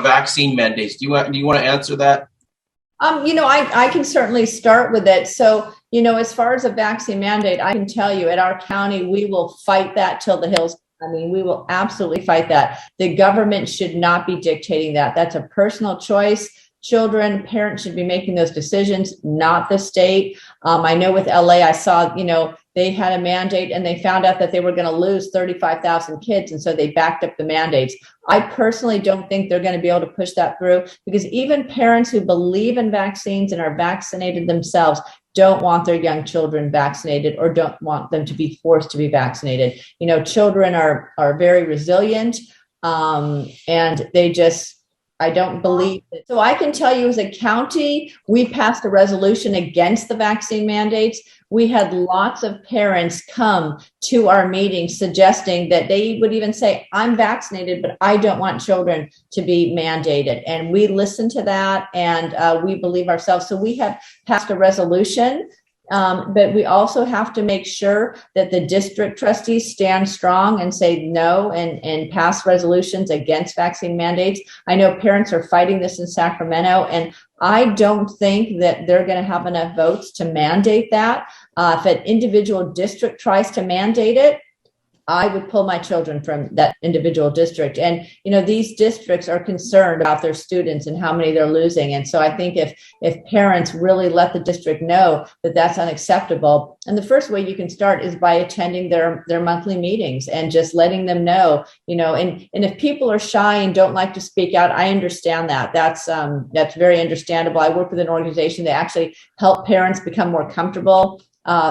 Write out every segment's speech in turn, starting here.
vaccine mandates. Do you want to answer that? I can certainly start with it. So, as far as a vaccine mandate, I can tell you at our county, we will fight that till the hills. I mean, we will absolutely fight that. The government should not be dictating that. That's a personal choice. Children, parents should be making those decisions, not the state. I know with LA, I saw, they had a mandate and they found out that they were going to lose 35,000 kids. And so they backed up the mandates. I personally don't think they're going to be able to push that through, because even parents who believe in vaccines and are vaccinated themselves don't want their young children vaccinated, or don't want them to be forced to be vaccinated. Children are very resilient, and I don't believe it. So I can tell you, as a county, we passed a resolution against the vaccine mandates. We had lots of parents come to our meetings suggesting that they would even say, I'm vaccinated, but I don't want children to be mandated. And we listened to that, and we believe ourselves. So we have passed a resolution. But we also have to make sure that the district trustees stand strong and say no, and pass resolutions against vaccine mandates. I know parents are fighting this in Sacramento, and I don't think that they're going to have enough votes to mandate that. If an individual district tries to mandate it, I would pull my children from that individual district. And, these districts are concerned about their students and how many they're losing. And so I think if parents really let the district know that that's unacceptable, and the first way you can start is by attending their monthly meetings and just letting them know, and if people are shy and don't like to speak out, I understand that. That's very understandable. I work with an organization that actually help parents become more comfortable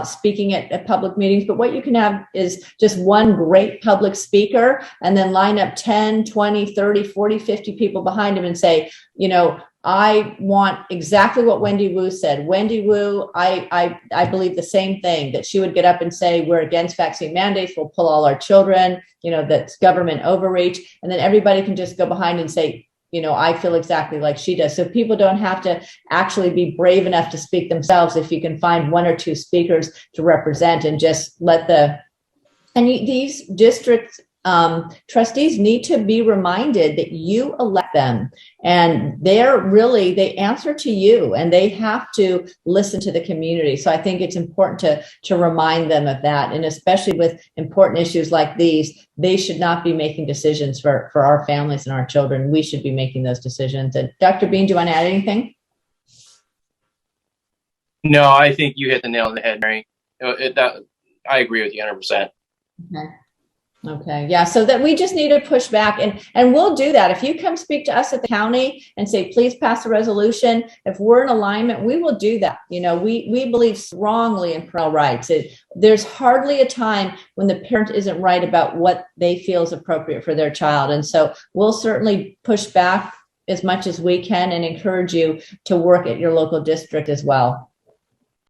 speaking at public meetings. But what you can have is just one great public speaker, and then line up 10, 20, 30, 40, 50 people behind him and say, I want exactly what Wendy Wu said. Wendy Wu, I believe the same thing, that she would get up and say, we're against vaccine mandates, we'll pull all our children, that's government overreach. And then everybody can just go behind and say, I feel exactly like she does. So people don't have to actually be brave enough to speak themselves. If you can find one or two speakers to represent, and just these district trustees need to be reminded that you elect them, and they answer to you, and they have to listen to the community. So I think it's important to remind them of that. And especially with important issues like these, they should not be making decisions for our families and our children. We should be making those decisions. And Dr. Bean, do you want to add anything? No, I think you hit the nail on the head, Mary. I agree with you 100%. Okay. Yeah. So that we just need to push back, and we'll do that. If you come speak to us at the county and say, please pass a resolution, if we're in alignment, we will do that. We believe strongly in parental rights. There's hardly a time when the parent isn't right about what they feel is appropriate for their child. And so we'll certainly push back as much as we can and encourage you to work at your local district as well.